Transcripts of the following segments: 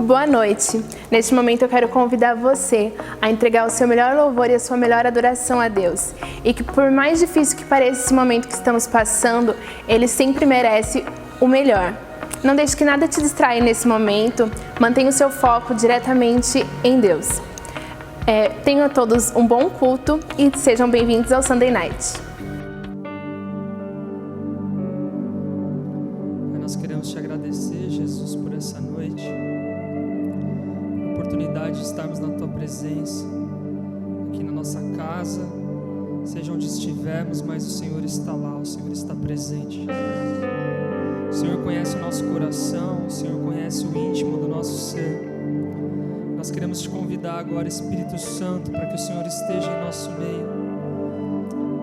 Boa noite. Neste momento eu quero convidar você a entregar o seu melhor louvor e a sua melhor adoração a Deus. E que por mais difícil que pareça esse momento que estamos passando, Ele sempre merece o melhor. Não deixe que nada te distraia nesse momento, mantenha o seu foco diretamente em Deus. Tenham todos um bom culto e sejam bem-vindos ao Sunday Night. Nós queremos te agradecer, Jesus, por essa noite, a oportunidade de estarmos na Tua presença, aqui na nossa casa, seja onde estivermos, mas o Senhor está lá, o Senhor está presente. O Senhor conhece o nosso coração, o Senhor conhece o íntimo do nosso ser. Nós queremos te convidar agora, Espírito Santo, para que o Senhor esteja em nosso meio.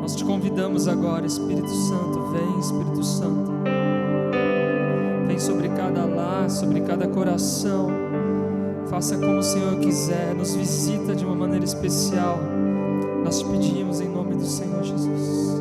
Nós te convidamos agora, Espírito Santo, vem, Espírito Santo. Vem sobre cada lar, sobre cada coração. Faça como o Senhor quiser, nos visita de uma maneira especial. Nós te pedimos em nome do Senhor Jesus.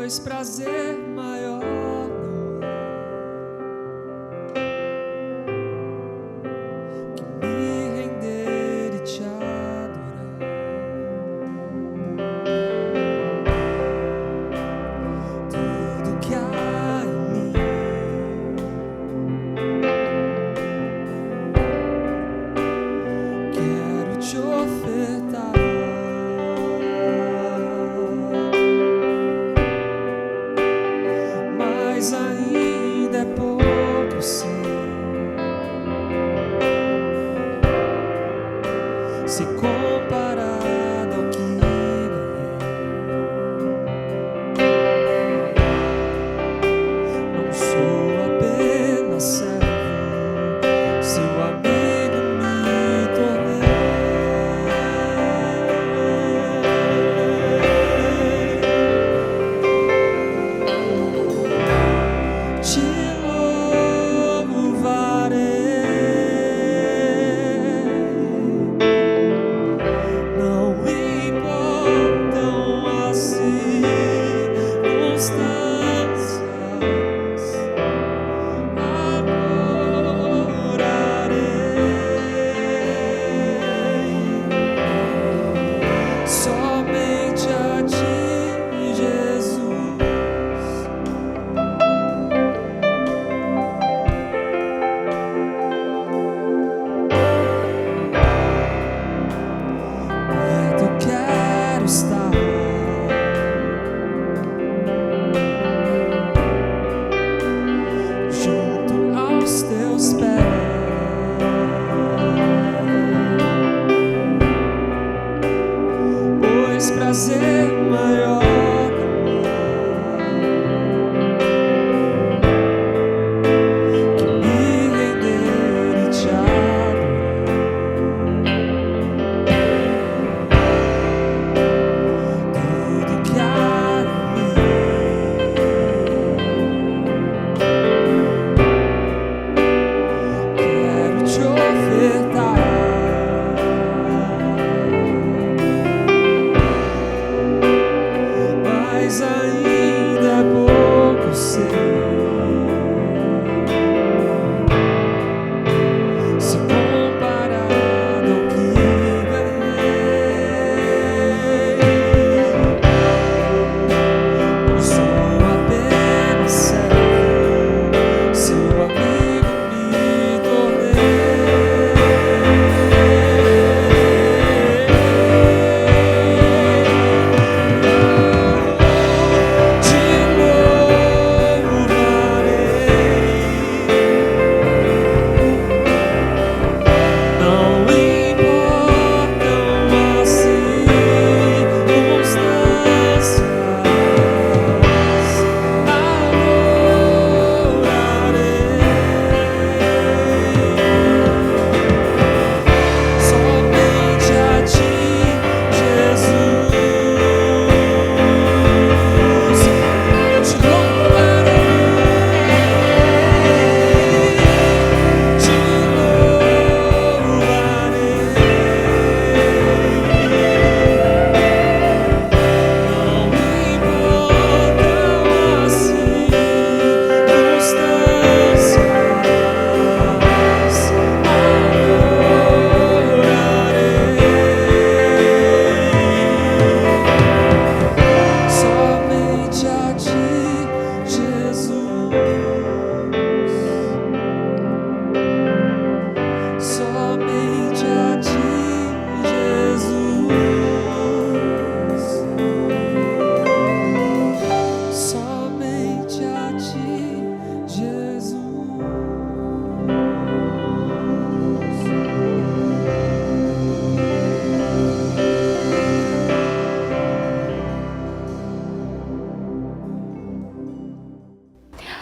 pois prazer maior não há que me render e te adorar. Tudo que há em mim quero te ofertar. Mas ainda é pouco, sim, se comparado ao que ganhei. Não sou apenas servo, seu amigo me tornei. Te somente a ti, Jesus. Perto quero estar, junto aos teus pés. Pois prazer maior não há que me render e te adorar. Tudo que há em mim quero te ofertar. Mas ainda é pouco, sei, se comparado ao que ganhei. Não sou apenas servo, seu amigo me tornei.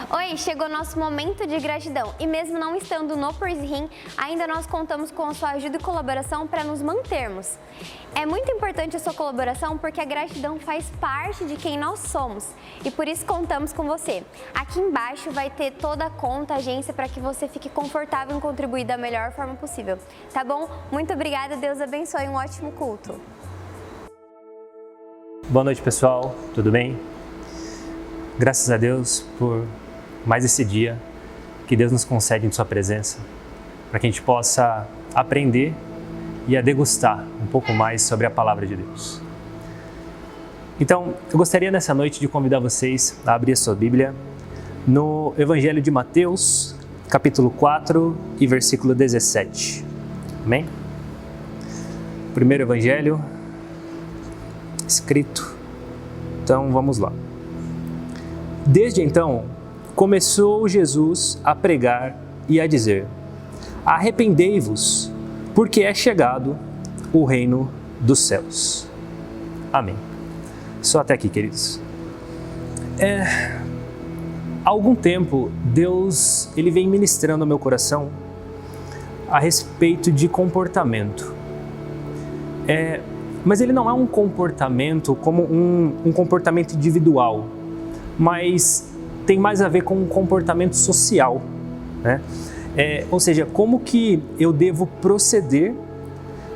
Oi, chegou nosso momento de gratidão e mesmo não estando no Praise Him, ainda nós contamos com a sua ajuda e colaboração para nos mantermos. É muito importante a sua colaboração porque a gratidão faz parte de quem nós somos e por isso contamos com você. Aqui embaixo vai ter toda a conta, a agência, para que você fique confortável em contribuir da melhor forma possível, tá bom? Muito obrigada, Deus abençoe, um ótimo culto. Boa noite, pessoal, tudo bem? Graças a Deus por mais esse dia que Deus nos concede em sua presença, para que a gente possa aprender e a degustar um pouco mais sobre a palavra de Deus. Então, eu gostaria nessa noite de convidar vocês a abrir a sua Bíblia no Evangelho de Mateus, capítulo 4 e versículo 17. Amém? Primeiro Evangelho escrito. Então, vamos lá. Desde então, começou Jesus a pregar e a dizer: arrependei-vos, porque é chegado o reino dos céus. Amém. Só até aqui, queridos. Há algum tempo, Deus ele vem ministrando ao meu coração a respeito de comportamento. Mas ele não é um comportamento como um comportamento individual, mas tem mais a ver com um comportamento social, né? Ou seja, como que eu devo proceder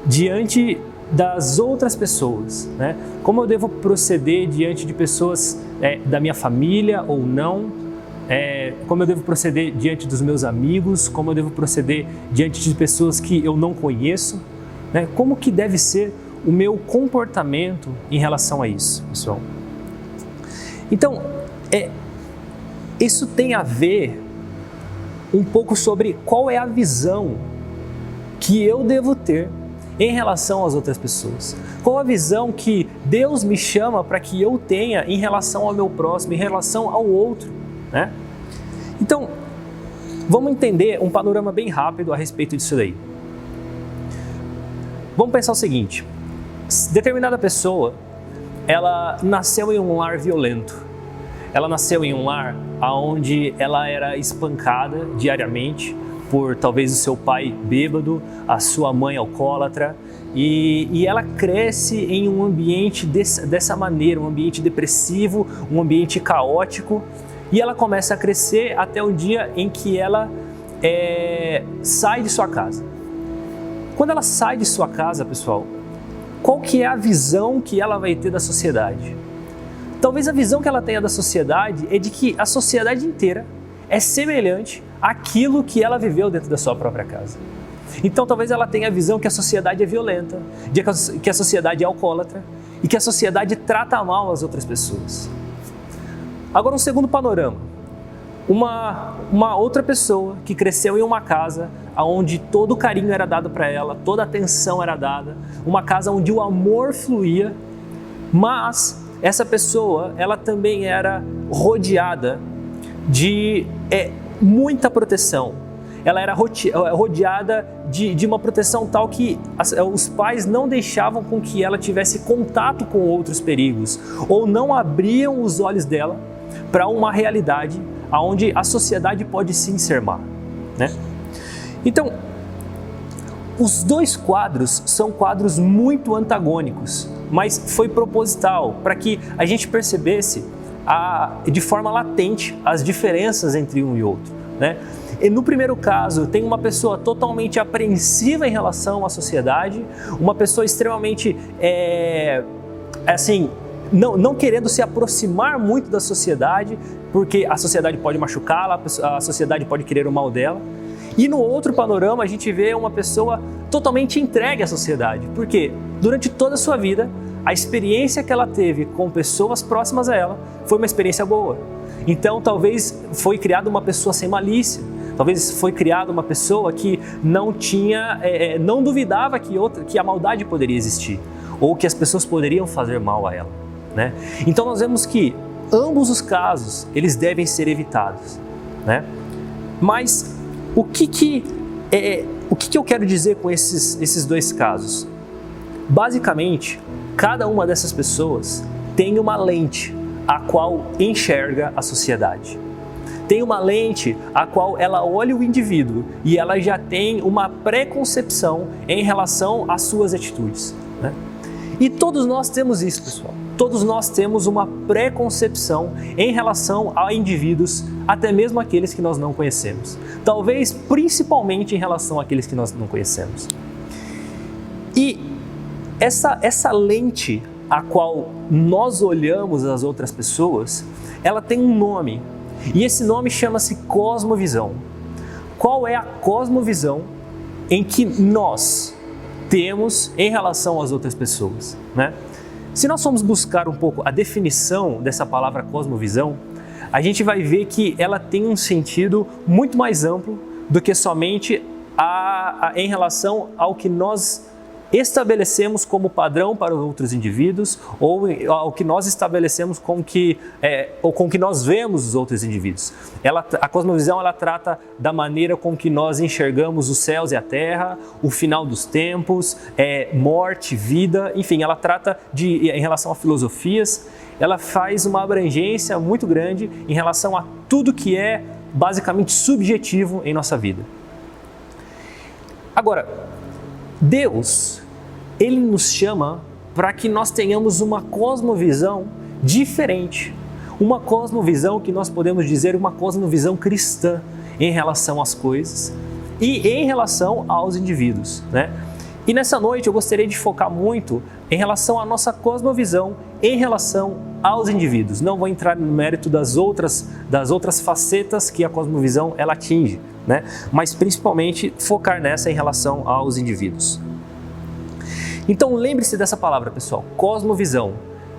diante das outras pessoas, né? Como eu devo proceder diante de pessoas da minha família ou não, como eu devo proceder diante dos meus amigos, como eu devo proceder diante de pessoas que eu não conheço, né? Como que deve ser o meu comportamento em relação a isso, pessoal? Então, isso tem a ver um pouco sobre qual é a visão que eu devo ter em relação às outras pessoas. Qual a visão que Deus me chama para que eu tenha em relação ao meu próximo, em relação ao outro, né? Então, vamos entender um panorama bem rápido a respeito disso daí. Vamos pensar o seguinte: determinada pessoa, ela nasceu em um lar violento. Ela nasceu em um lar onde ela era espancada diariamente por talvez o seu pai bêbado, a sua mãe alcoólatra, e ela cresce em um ambiente dessa maneira, um ambiente depressivo, um ambiente caótico, e ela começa a crescer até o dia em que ela sai de sua casa. Quando ela sai de sua casa, pessoal, qual que é a visão que ela vai ter da sociedade? Talvez a visão que ela tenha da sociedade é de que a sociedade inteira é semelhante àquilo que ela viveu dentro da sua própria casa. Então talvez ela tenha a visão que a sociedade é violenta, de que a sociedade é alcoólatra e que a sociedade trata mal as outras pessoas. Agora um segundo panorama. Uma outra pessoa que cresceu em uma casa onde todo o carinho era dado para ela, toda a atenção era dada, uma casa onde o amor fluía, mas essa pessoa, ela também era rodeada de muita proteção. Ela era rodeada de uma proteção tal que os pais não deixavam com que ela tivesse contato com outros perigos, ou não abriam os olhos dela para uma realidade onde a sociedade pode sim ser má, né? Então, os dois quadros são quadros muito antagônicos, mas foi proposital para que a gente percebesse de forma latente as diferenças entre um e outro, né? E no primeiro caso, tem uma pessoa totalmente apreensiva em relação à sociedade, uma pessoa extremamente, não querendo se aproximar muito da sociedade, porque a sociedade pode machucá-la, a sociedade pode querer o mal dela. E no outro panorama, a gente vê uma pessoa totalmente entregue à sociedade, porque durante toda a sua vida, a experiência que ela teve com pessoas próximas a ela foi uma experiência boa. Então, talvez foi criada uma pessoa sem malícia, talvez foi criada uma pessoa que não duvidava que a maldade poderia existir, ou que as pessoas poderiam fazer mal a ela, né? Então, nós vemos que ambos os casos, eles devem ser evitados, né? Mas o que eu quero dizer com esses dois casos? Basicamente, cada uma dessas pessoas tem uma lente a qual enxerga a sociedade. Tem uma lente a qual ela olha o indivíduo e ela já tem uma preconcepção em relação às suas atitudes, né? E todos nós temos isso, pessoal. Todos nós temos uma preconcepção em relação a indivíduos, até mesmo aqueles que nós não conhecemos. Talvez principalmente em relação àqueles que nós não conhecemos. E essa lente a qual nós olhamos as outras pessoas, ela tem um nome, e esse nome chama-se cosmovisão. Qual é a cosmovisão em que nós temos em relação às outras pessoas, né? Se nós formos buscar um pouco a definição dessa palavra cosmovisão, a gente vai ver que ela tem um sentido muito mais amplo do que somente em relação ao que nós estabelecemos como padrão para os outros indivíduos ou ao que nós estabelecemos com que nós vemos os outros indivíduos. A cosmovisão ela trata da maneira com que nós enxergamos os céus e a terra, o final dos tempos, morte, vida, enfim, ela trata em relação a filosofias, ela faz uma abrangência muito grande em relação a tudo que é basicamente subjetivo em nossa vida. Agora, Deus, Ele nos chama para que nós tenhamos uma cosmovisão diferente. Uma cosmovisão que nós podemos dizer uma cosmovisão cristã em relação às coisas e em relação aos indivíduos, né? E nessa noite eu gostaria de focar muito em relação à nossa cosmovisão em relação aos indivíduos. Não vou entrar no mérito das outras facetas que a cosmovisão ela atinge, né? Mas principalmente focar nessa em relação aos indivíduos. Então lembre-se dessa palavra, pessoal, cosmovisão,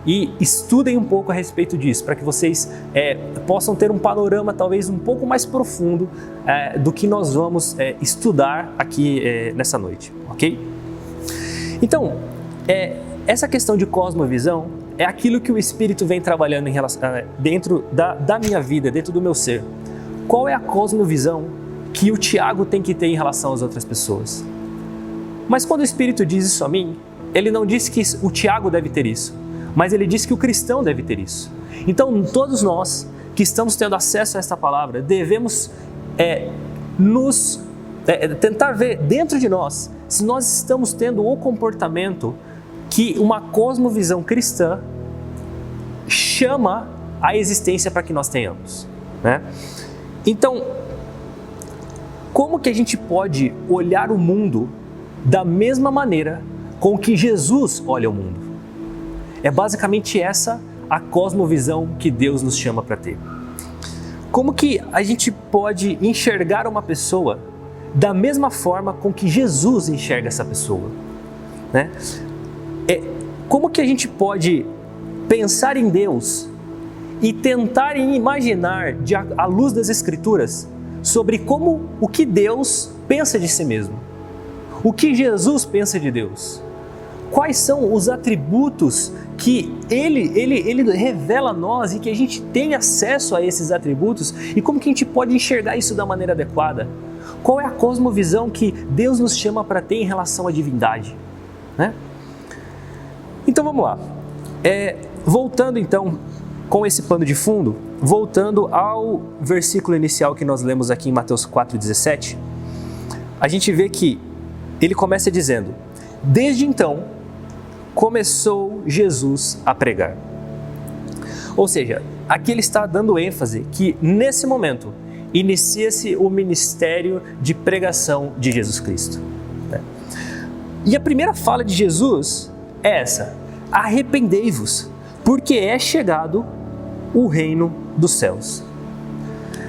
e estudem um pouco a respeito disso, para que vocês possam ter um panorama talvez um pouco mais profundo do que nós vamos estudar aqui nessa noite, ok? Então, essa questão de cosmovisão é aquilo que o Espírito vem trabalhando dentro da minha vida, dentro do meu ser. Qual é a cosmovisão que o Tiago tem que ter em relação às outras pessoas? Mas quando o Espírito diz isso a mim, ele não diz que o Tiago deve ter isso, mas ele diz que o cristão deve ter isso. Então, todos nós que estamos tendo acesso a esta palavra, devemos tentar ver dentro de nós se nós estamos tendo o comportamento que uma cosmovisão cristã chama a existência para que nós tenhamos, né? Então, como que a gente pode olhar o mundo da mesma maneira com que Jesus olha o mundo? É basicamente essa a cosmovisão que Deus nos chama para ter. Como que a gente pode enxergar uma pessoa da mesma forma com que Jesus enxerga essa pessoa, né? Como que a gente pode pensar em Deus e tentar imaginar, à luz das Escrituras, sobre o que Deus pensa de si mesmo? O que Jesus pensa de Deus? Quais são os atributos que Ele revela a nós e que a gente tem acesso a esses atributos e como que a gente pode enxergar isso da maneira adequada? Qual é a cosmovisão que Deus nos chama para ter em relação à divindade, né? Então vamos lá. Voltando então com esse pano de fundo, voltando ao versículo inicial que nós lemos aqui em Mateus 4,17, a gente vê que ele começa dizendo: desde então começou Jesus a pregar. Ou seja, aqui ele está dando ênfase que nesse momento inicia-se o ministério de pregação de Jesus Cristo, né? E a primeira fala de Jesus é essa: arrependei-vos, porque é chegado o reino dos céus.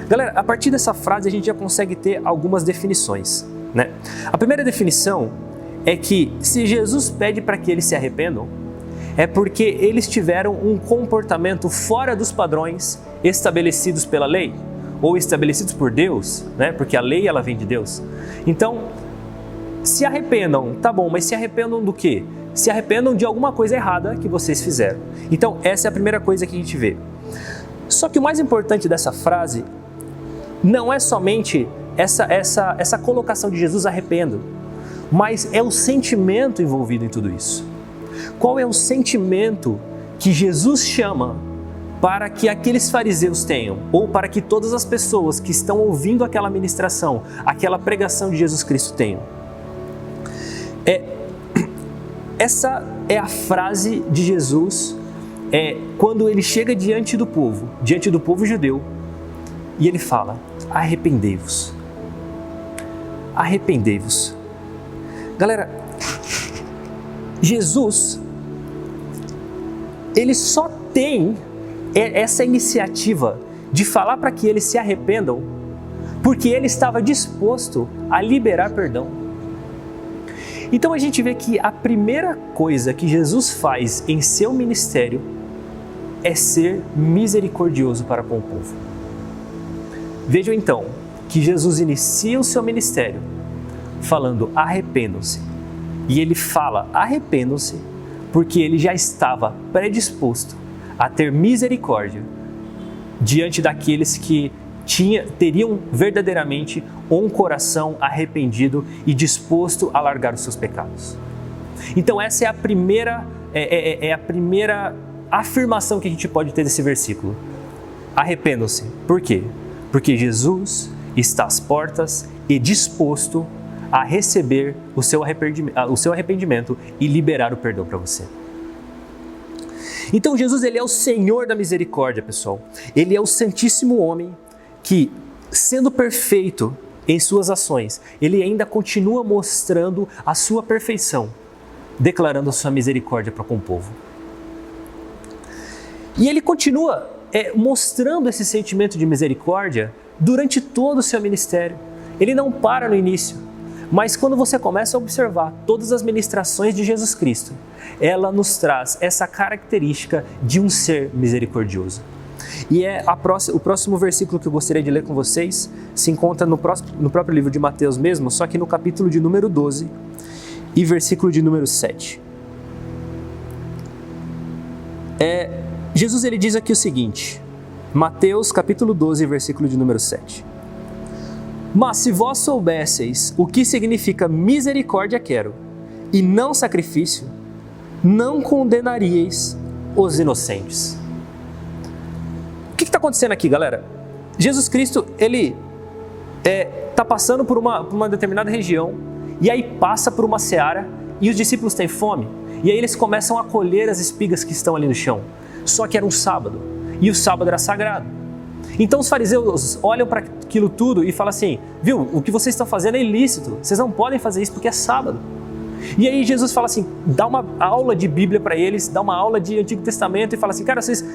Galera, a partir dessa frase a gente já consegue ter algumas definições, né? A primeira definição é que se Jesus pede para que eles se arrependam, é porque eles tiveram um comportamento fora dos padrões estabelecidos pela lei, ou estabelecidos por Deus, né? Porque a lei ela vem de Deus. Então, se arrependam, tá bom, mas se arrependam do quê? Se arrependam de alguma coisa errada que vocês fizeram. Então, essa é a primeira coisa que a gente vê. Só que o mais importante dessa frase não é somente essa colocação de Jesus arrependam, mas é o sentimento envolvido em tudo isso. Qual é o sentimento que Jesus chama para que aqueles fariseus tenham, ou para que todas as pessoas que estão ouvindo aquela ministração, aquela pregação de Jesus Cristo tenham? Essa é a frase de Jesus quando ele chega diante do povo judeu, e ele fala: arrependei-vos. Arrependei-vos. Galera, Jesus, ele só tem essa iniciativa de falar para que eles se arrependam, porque ele estava disposto a liberar perdão. Então a gente vê que a primeira coisa que Jesus faz em seu ministério é ser misericordioso para com o povo. Vejam então que Jesus inicia o seu ministério falando arrependam-se. E ele fala arrependam-se porque ele já estava predisposto a ter misericórdia diante daqueles que teriam verdadeiramente um coração arrependido e disposto a largar os seus pecados. Então essa é a primeira afirmação que a gente pode ter desse versículo. Arrependam-se. Por quê? Porque Jesus está às portas e disposto a receber o seu arrependimento e liberar o perdão para você. Então Jesus, ele é o Senhor da misericórdia, pessoal. Ele é o Santíssimo Homem que, sendo perfeito em suas ações, ele ainda continua mostrando a sua perfeição, declarando a sua misericórdia para com o povo. E ele continua mostrando esse sentimento de misericórdia durante todo o seu ministério. Ele não para no início, mas quando você começa a observar todas as ministrações de Jesus Cristo, ela nos traz essa característica de um ser misericordioso. E o próximo versículo que eu gostaria de ler com vocês se encontra no próprio livro de Mateus mesmo, só que no capítulo de número 12 e versículo de número 7. Jesus ele diz aqui o seguinte, Mateus capítulo 12, versículo de número 7. Mas se vós soubesseis o que significa misericórdia quero, e não sacrifício, não condenaríeis os inocentes. O que está acontecendo aqui, galera? Jesus Cristo, ele está passando por uma determinada região, e aí passa por uma seara, e os discípulos têm fome, e aí eles começam a colher as espigas que estão ali no chão. Só que era um sábado, e o sábado era sagrado. Então os fariseus olham para aquilo tudo e falam assim, viu, o que vocês estão fazendo é ilícito, vocês não podem fazer isso porque é sábado. E aí Jesus fala assim, dá uma aula de Bíblia para eles, dá uma aula de Antigo Testamento e fala assim, cara, vocês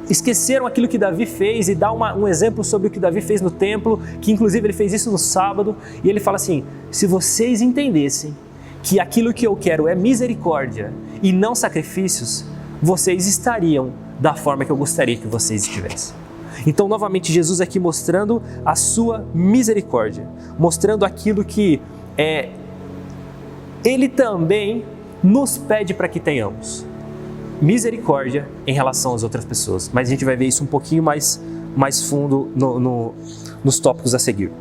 esqueceram aquilo que Davi fez e dá um exemplo sobre o que Davi fez no templo, que inclusive ele fez isso no sábado, e ele fala assim, se vocês entendessem que aquilo que eu quero é misericórdia e não sacrifícios, vocês estariam da forma que eu gostaria que vocês estivessem. Então, novamente, Jesus aqui mostrando a sua misericórdia, mostrando aquilo que Ele também nos pede para que tenhamos. Misericórdia em relação às outras pessoas. Mas a gente vai ver isso um pouquinho mais fundo nos tópicos a seguir.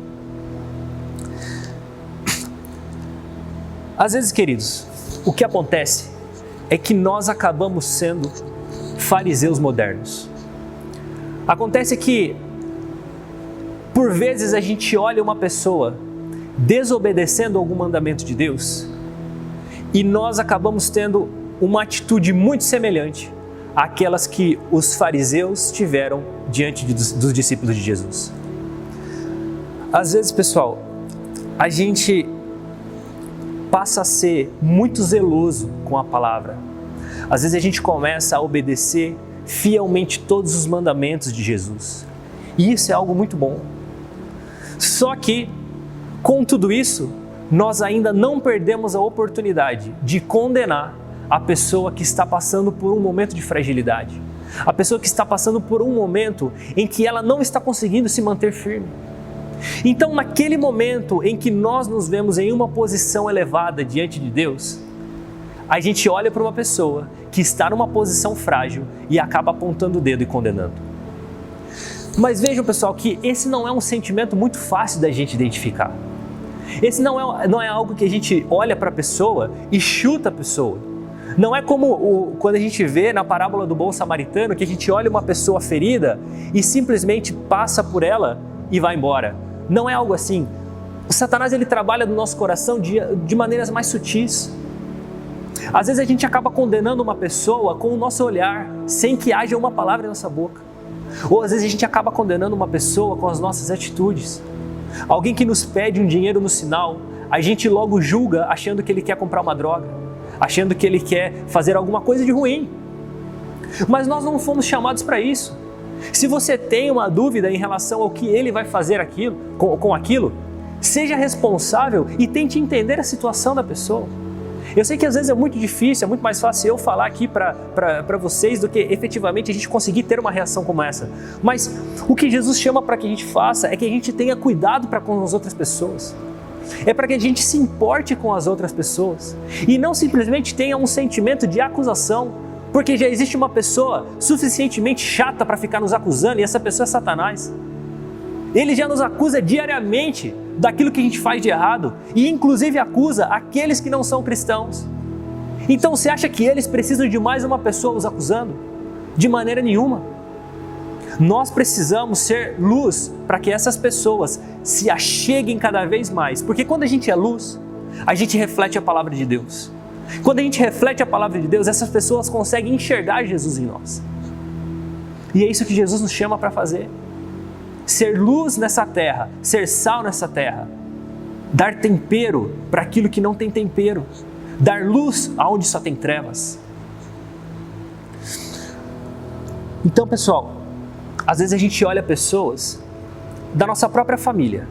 Às vezes, queridos, o que acontece é que nós acabamos sendo fariseus modernos. Acontece que, por vezes, a gente olha uma pessoa desobedecendo algum mandamento de Deus e nós acabamos tendo uma atitude muito semelhante àquelas que os fariseus tiveram diante dos discípulos de Jesus. Às vezes, pessoal, a gente passa a ser muito zeloso com a palavra. Às vezes a gente começa a obedecer fielmente todos os mandamentos de Jesus. E isso é algo muito bom. Só que, com tudo isso, nós ainda não perdemos a oportunidade de condenar a pessoa que está passando por um momento de fragilidade. A pessoa que está passando por um momento em que ela não está conseguindo se manter firme. Então, naquele momento em que nós nos vemos em uma posição elevada diante de Deus, a gente olha para uma pessoa que está numa posição frágil e acaba apontando o dedo e condenando. Mas vejam, pessoal, que esse não é um sentimento muito fácil da gente identificar. Esse não é algo que a gente olha para a pessoa e chuta a pessoa. Não é como quando a gente vê na parábola do bom samaritano, que a gente olha uma pessoa ferida e simplesmente passa por ela e vai embora. Não é algo assim. O Satanás, ele trabalha no nosso coração de maneiras mais sutis. Às vezes a gente acaba condenando uma pessoa com o nosso olhar, sem que haja uma palavra em nossa boca. Ou às vezes a gente acaba condenando uma pessoa com as nossas atitudes. Alguém que nos pede um dinheiro no sinal, a gente logo julga achando que ele quer comprar uma droga, achando que ele quer fazer alguma coisa de ruim. Mas nós não fomos chamados para isso. Se você tem uma dúvida em relação ao que ele vai fazer com aquilo, seja responsável e tente entender a situação da pessoa. Eu sei que às vezes é muito difícil, é muito mais fácil eu falar aqui para vocês do que efetivamente a gente conseguir ter uma reação como essa. Mas o que Jesus chama para que a gente faça é que a gente tenha cuidado para com as outras pessoas. É para que a gente se importe com as outras pessoas e não simplesmente tenha um sentimento de acusação, porque já existe uma pessoa suficientemente chata para ficar nos acusando e essa pessoa é Satanás. Ele já nos acusa diariamente daquilo que a gente faz de errado e inclusive acusa aqueles que não são cristãos. Então você acha que eles precisam de mais uma pessoa os acusando? De maneira nenhuma. Nós precisamos ser luz para que essas pessoas se acheguem cada vez mais, porque quando a gente é luz, a gente reflete a palavra de Deus. Quando a gente reflete a palavra de Deus, essas pessoas conseguem enxergar Jesus em nós. E é isso que Jesus nos chama para fazer. Ser luz nessa terra, ser sal nessa terra, dar tempero para aquilo que não tem tempero, dar luz aonde só tem trevas. Então, pessoal, às vezes a gente olha pessoas da nossa própria família,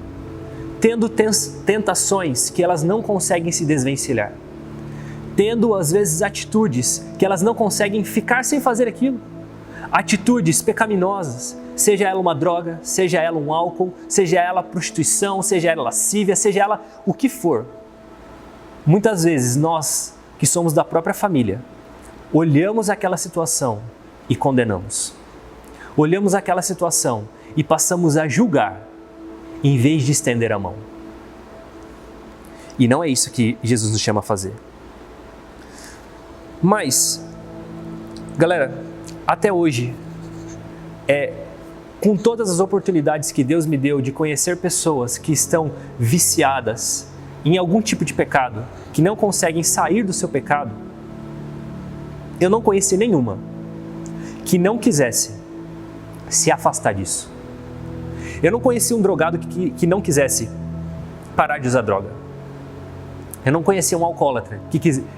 tendo tentações que elas não conseguem se desvencilhar, tendo às vezes atitudes que elas não conseguem ficar sem fazer aquilo, atitudes pecaminosas, seja ela uma droga, seja ela um álcool, seja ela prostituição, seja ela lascívia, seja ela o que for. Muitas vezes nós, que somos da própria família, olhamos aquela situação e condenamos. Olhamos aquela situação e passamos a julgar, em vez de estender a mão. E não é isso que Jesus nos chama a fazer. Mas, galera, até hoje, com todas as oportunidades que Deus me deu de conhecer pessoas que estão viciadas em algum tipo de pecado, que não conseguem sair do seu pecado, eu não conheci nenhuma que não quisesse se afastar disso. Eu não conheci um drogado que não quisesse parar de usar droga. Eu não conheci um alcoólatra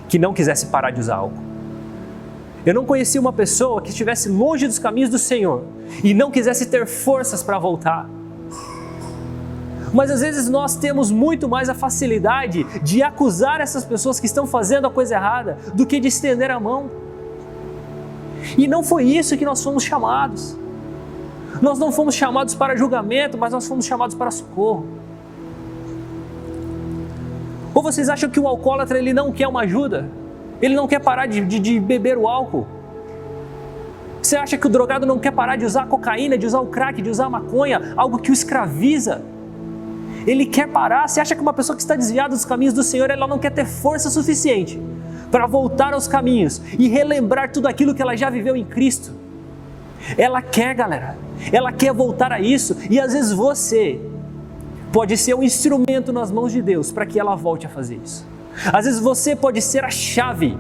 que não quisesse parar de usar álcool. Eu não conheci uma pessoa que estivesse longe dos caminhos do Senhor e não quisesse ter forças para voltar. Mas às vezes nós temos muito mais a facilidade de acusar essas pessoas que estão fazendo a coisa errada do que de estender a mão. E não foi isso que nós fomos chamados. Nós não fomos chamados para julgamento, mas nós fomos chamados para socorro. Ou vocês acham que o alcoólatra ele não quer uma ajuda? Ele não quer parar de beber o álcool? Você acha que o drogado não quer parar de usar cocaína, de usar o crack, de usar a maconha, algo que o escraviza? Ele quer parar. Você acha que uma pessoa que está desviada dos caminhos do Senhor, ela não quer ter força suficiente para voltar aos caminhos e relembrar tudo aquilo que ela já viveu em Cristo? Ela quer, galera. Ela quer voltar a isso. E às vezes você pode ser um instrumento nas mãos de Deus para que ela volte a fazer isso. Às vezes você pode ser a chave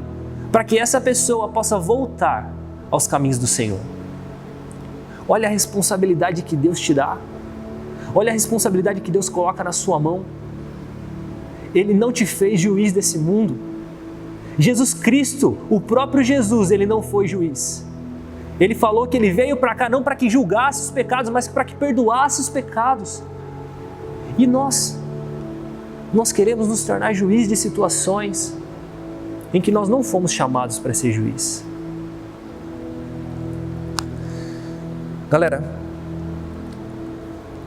para que essa pessoa possa voltar aos caminhos do Senhor. Olha a responsabilidade que Deus te dá. Olha a responsabilidade que Deus coloca na sua mão. Ele não te fez juiz desse mundo. Jesus Cristo, o próprio Jesus, ele não foi juiz. Ele falou que ele veio para cá não para que julgasse os pecados, mas para que perdoasse os pecados. E nós queremos nos tornar juiz de situações em que nós não fomos chamados para ser juiz. Galera,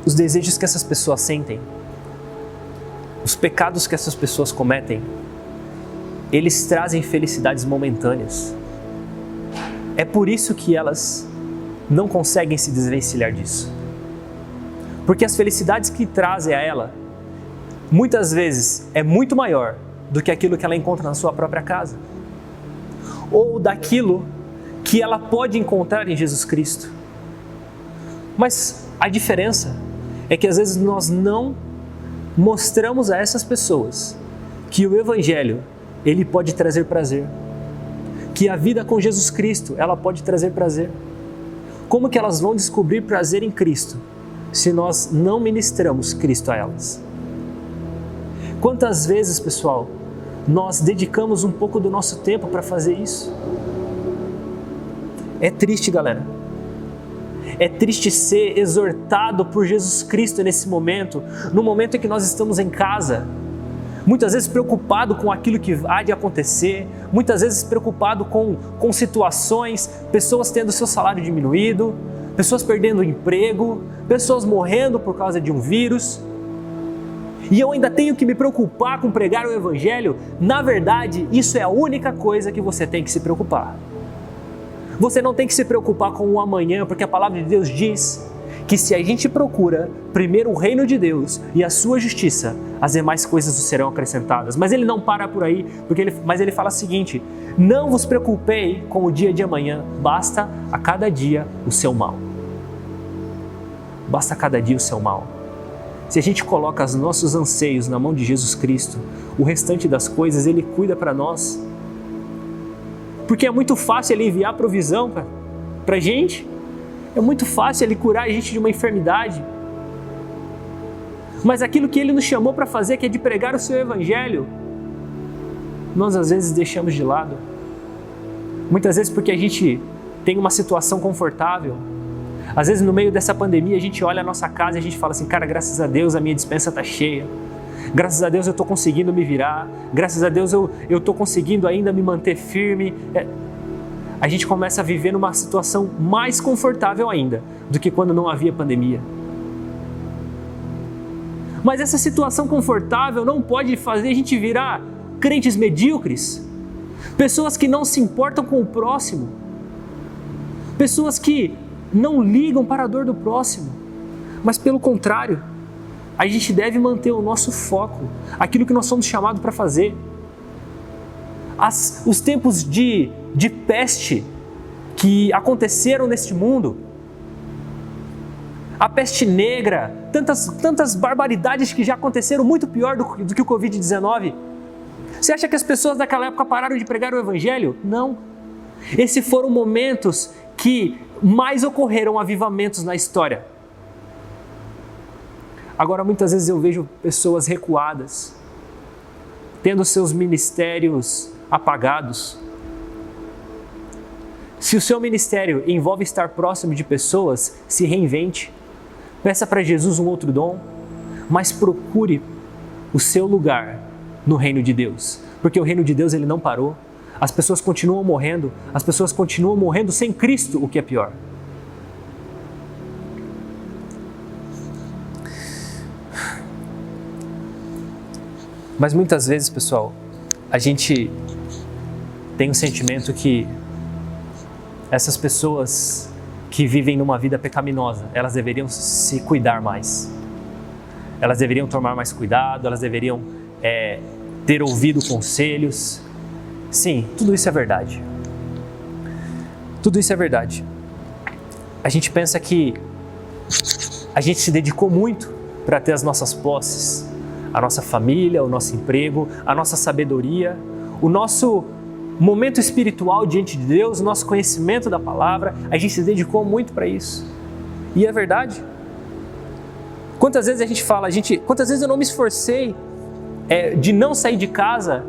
os desejos que essas pessoas sentem, os pecados que essas pessoas cometem, eles trazem felicidades momentâneas. É por isso que elas não conseguem se desvencilhar disso. Porque as felicidades que trazem a ela, muitas vezes, é muito maior do que aquilo que ela encontra na sua própria casa. Ou daquilo que ela pode encontrar em Jesus Cristo. Mas a diferença é que às vezes nós não mostramos a essas pessoas que o Evangelho, ele pode trazer prazer. Que a vida com Jesus Cristo, ela pode trazer prazer. Como que elas vão descobrir prazer em Cristo se nós não ministramos Cristo a elas? Quantas vezes, pessoal, nós dedicamos um pouco do nosso tempo para fazer isso? É triste, galera. É triste ser exortado por Jesus Cristo nesse momento, no momento em que nós estamos em casa, muitas vezes preocupado com aquilo que há de acontecer, muitas vezes preocupado com situações, pessoas tendo seu salário diminuído, pessoas perdendo o emprego, pessoas morrendo por causa de um vírus. E eu ainda tenho que me preocupar com pregar o Evangelho. Na verdade, isso é a única coisa que você tem que se preocupar. Você não tem que se preocupar com o amanhã, porque a palavra de Deus diz que se a gente procura primeiro o reino de Deus e a sua justiça, as demais coisas serão acrescentadas. Mas ele não para por aí, mas ele fala o seguinte: não vos preocupei com o dia de amanhã, basta a cada dia o seu mal. Basta a cada dia o seu mal. Se a gente coloca os nossos anseios na mão de Jesus Cristo, o restante das coisas Ele cuida para nós. Porque é muito fácil Ele enviar provisão para a gente, é muito fácil Ele curar a gente de uma enfermidade. Mas aquilo que Ele nos chamou para fazer, que é de pregar o Seu Evangelho, nós às vezes deixamos de lado. Muitas vezes porque a gente tem uma situação confortável. Às vezes no meio dessa pandemia a gente olha a nossa casa e a gente fala assim: cara, graças a Deus a minha despensa está cheia. Graças a Deus eu estou conseguindo me virar. Graças a Deus eu estou conseguindo ainda me manter firme. A gente começa a viver numa situação mais confortável ainda do que quando não havia pandemia. Mas essa situação confortável não pode fazer a gente virar crentes medíocres. Pessoas que não se importam com o próximo. Pessoas que não ligam para a dor do próximo. Mas pelo contrário, a gente deve manter o nosso foco, aquilo que nós somos chamados para fazer. Os tempos de peste que aconteceram neste mundo, a peste negra, tantas barbaridades que já aconteceram, muito pior do que o Covid-19. Você acha que as pessoas daquela época pararam de pregar o Evangelho? Não. Esses foram momentos que mais ocorreram avivamentos na história. Agora, muitas vezes eu vejo pessoas recuadas, tendo seus ministérios apagados. Se o seu ministério envolve estar próximo de pessoas, se reinvente. Peça para Jesus um outro dom, mas procure o seu lugar no reino de Deus. Porque o reino de Deus ele não parou. As pessoas continuam morrendo, sem Cristo, o que é pior. Mas muitas vezes, pessoal, a gente tem um sentimento que essas pessoas que vivem numa vida pecaminosa, elas deveriam se cuidar mais. Elas deveriam tomar mais cuidado, elas deveriam ter ouvido conselhos. Sim, tudo isso é verdade. Tudo isso é verdade. A gente pensa que a gente se dedicou muito para ter as nossas posses, a nossa família, o nosso emprego, a nossa sabedoria, o nosso momento espiritual diante de Deus, o nosso conhecimento da palavra. A gente se dedicou muito para isso. E é verdade. Quantas vezes a gente fala, quantas vezes eu não me esforcei de não sair de casa,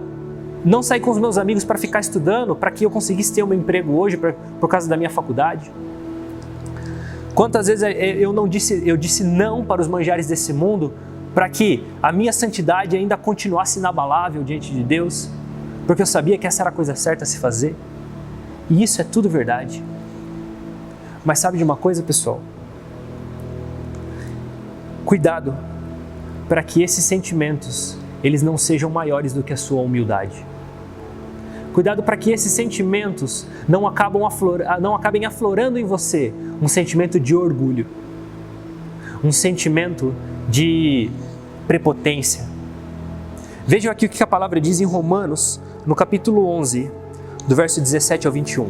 não sair com os meus amigos para ficar estudando, para que eu conseguisse ter um emprego hoje por causa da minha faculdade? Quantas vezes eu disse não para os manjares desse mundo, para que a minha santidade ainda continuasse inabalável diante de Deus, porque eu sabia que essa era a coisa certa a se fazer. E isso é tudo verdade. Mas sabe de uma coisa, pessoal? Cuidado para que esses sentimentos eles não sejam maiores do que a sua humildade. Cuidado para que esses sentimentos não acabem aflorando em você um sentimento de orgulho, um sentimento de prepotência. Vejam aqui o que a palavra diz em Romanos, no capítulo 11, do verso 17 ao 21.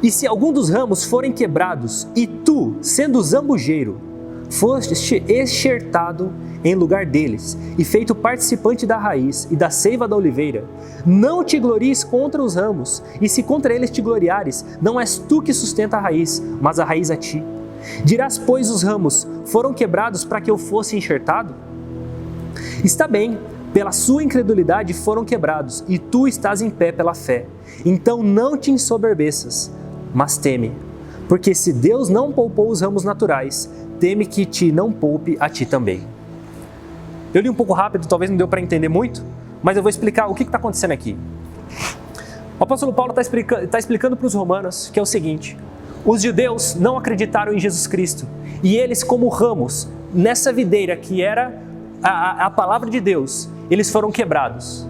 E se algum dos ramos forem quebrados, e tu, sendo zambujeiro, foste enxertado em lugar deles, e feito participante da raiz e da seiva da oliveira, não te glories contra os ramos, e se contra eles te gloriares, não és tu que sustenta a raiz, mas a raiz a ti. Dirás, pois, os ramos foram quebrados para que eu fosse enxertado? Está bem, pela sua incredulidade foram quebrados, e tu estás em pé pela fé. Então não te ensoberbeças, mas teme, porque se Deus não poupou os ramos naturais, teme que te não poupe a ti também. Eu li um pouco rápido, talvez não deu para entender muito, mas eu vou explicar o que está acontecendo aqui. O apóstolo Paulo está explicando para os romanos que é o seguinte: os judeus não acreditaram em Jesus Cristo, e eles, como ramos, nessa videira que era a palavra de Deus, eles foram quebrados.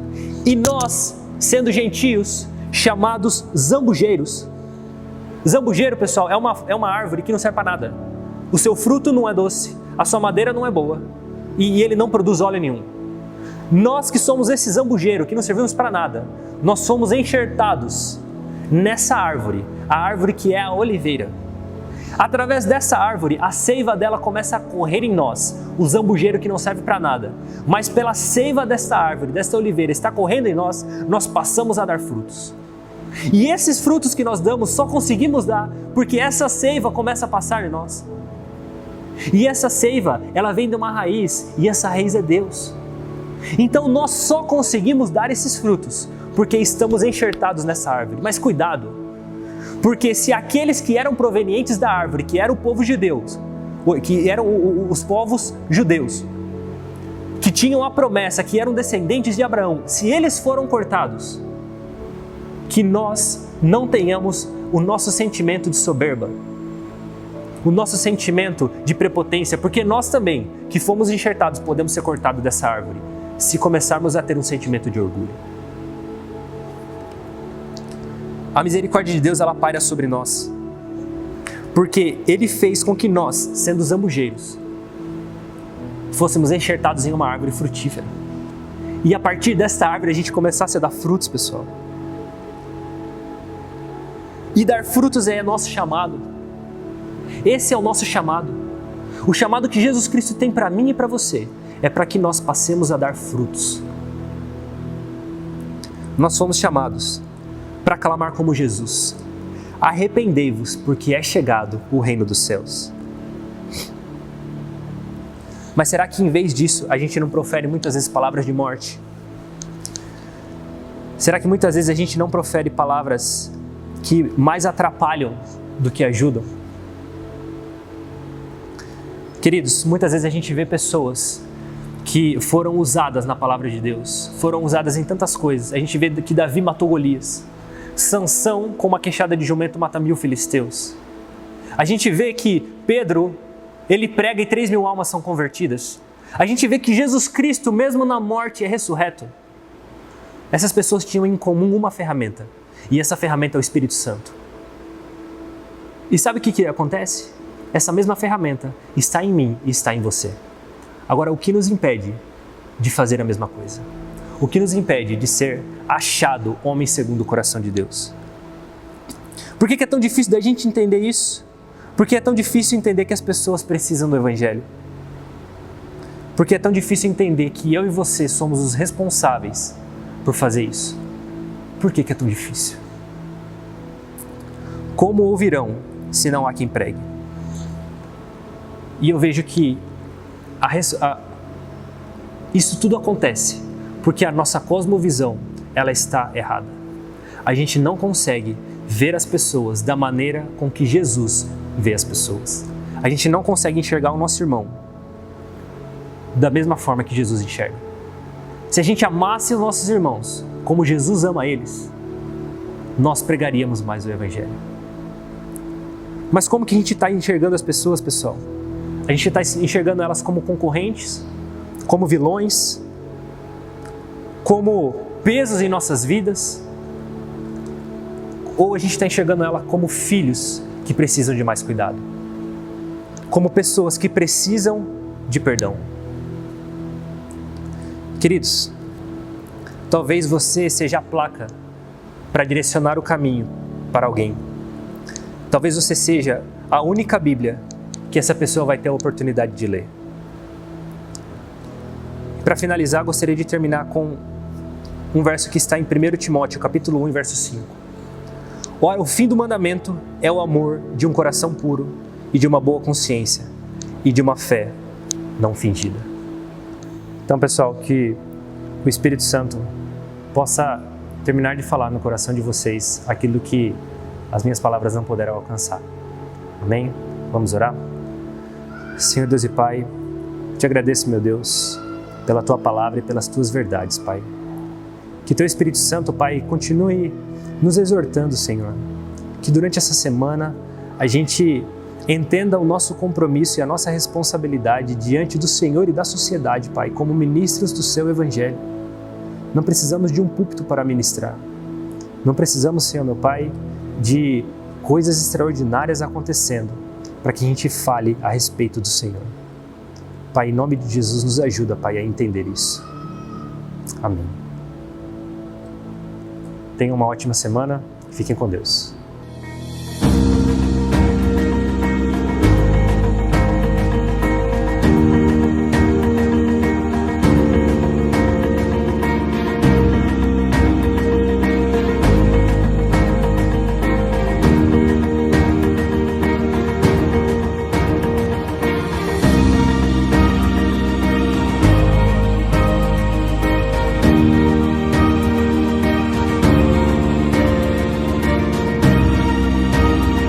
E nós, sendo gentios, chamados zambujeiros. Zambujeiro, pessoal, é uma árvore que não serve para nada. O seu fruto não é doce, a sua madeira não é boa, e ele não produz óleo nenhum. Nós que somos esse zambujeiro, que não servimos para nada, nós somos enxertados nessa árvore, a árvore que é a oliveira. Através dessa árvore, a seiva dela começa a correr em nós, o zambujeiro que não serve para nada. Mas pela seiva desta árvore, desta oliveira, está correndo em nós, nós passamos a dar frutos. E esses frutos que nós damos só conseguimos dar porque essa seiva começa a passar em nós. E essa seiva, ela vem de uma raiz, e essa raiz é Deus. Então nós só conseguimos dar esses frutos porque estamos enxertados nessa árvore. Mas cuidado, porque se aqueles que eram provenientes da árvore, que era o povo judeu, que eram os povos judeus, que tinham a promessa, que eram descendentes de Abraão, se eles foram cortados, que nós não tenhamos o nosso sentimento de soberba, o nosso sentimento de prepotência, porque nós também, que fomos enxertados, podemos ser cortados dessa árvore, se começarmos a ter um sentimento de orgulho. A misericórdia de Deus, ela paira sobre nós, porque Ele fez com que nós, sendo zambujeiros, fôssemos enxertados em uma árvore frutífera. E a partir desta árvore a gente começasse a dar frutos, pessoal. E dar frutos é nosso chamado. Esse é o nosso chamado. O chamado que Jesus Cristo tem para mim e para você é para que nós passemos a dar frutos. Nós fomos chamados para clamar como Jesus: arrependei-vos, porque é chegado o reino dos céus. Mas será que em vez disso a gente não profere muitas vezes palavras de morte? Será que muitas vezes a gente não profere palavras que mais atrapalham do que ajudam? Queridos, muitas vezes a gente vê pessoas que foram usadas na palavra de Deus, foram usadas em tantas coisas. A gente vê que Davi matou Golias, Sansão com uma queixada de jumento mata 1000 filisteus. A gente vê que Pedro, ele prega e 3.000 almas são convertidas. A gente vê que Jesus Cristo, mesmo na morte, é ressurreto. Essas pessoas tinham em comum uma ferramenta, e essa ferramenta é o Espírito Santo. E sabe o que acontece? Essa mesma ferramenta está em mim e está em você. Agora, o que nos impede de fazer a mesma coisa? O que nos impede de ser achado homem segundo o coração de Deus? Por que é tão difícil da gente entender isso? Por que é tão difícil entender que as pessoas precisam do Evangelho? Por que é tão difícil entender que eu e você somos os responsáveis por fazer isso? Por que é tão difícil? Como ouvirão se não há quem pregue? E eu vejo que isso tudo acontece porque a nossa cosmovisão, ela está errada. A gente não consegue ver as pessoas da maneira com que Jesus vê as pessoas. A gente não consegue enxergar o nosso irmão da mesma forma que Jesus enxerga. Se a gente amasse os nossos irmãos como Jesus ama eles, nós pregaríamos mais o Evangelho. Mas como que a gente está enxergando as pessoas, pessoal? A gente está enxergando elas como concorrentes, como vilões, como pesos em nossas vidas? Ou a gente está enxergando ela como filhos que precisam de mais cuidado? Como pessoas que precisam de perdão? Queridos, talvez você seja a placa para direcionar o caminho para alguém. Talvez você seja a única Bíblia que essa pessoa vai ter a oportunidade de ler. Para finalizar, gostaria de terminar com um verso que está em 1 Timóteo, capítulo 1, verso 5. Ora, o fim do mandamento é o amor de um coração puro e de uma boa consciência e de uma fé não fingida. Então, pessoal, que o Espírito Santo possa terminar de falar no coração de vocês aquilo que as minhas palavras não puderam alcançar. Amém? Vamos orar? Senhor Deus e Pai, te agradeço, meu Deus, pela Tua palavra e pelas Tuas verdades, Pai. Que Teu Espírito Santo, Pai, continue nos exortando, Senhor. Que durante essa semana a gente entenda o nosso compromisso e a nossa responsabilidade diante do Senhor e da sociedade, Pai, como ministros do Seu Evangelho. Não precisamos de um púlpito para ministrar. Não precisamos, Senhor, meu Pai, de coisas extraordinárias acontecendo para que a gente fale a respeito do Senhor. Pai, em nome de Jesus, nos ajuda, Pai, a entender isso. Amém. Tenham uma ótima semana. Fiquem com Deus.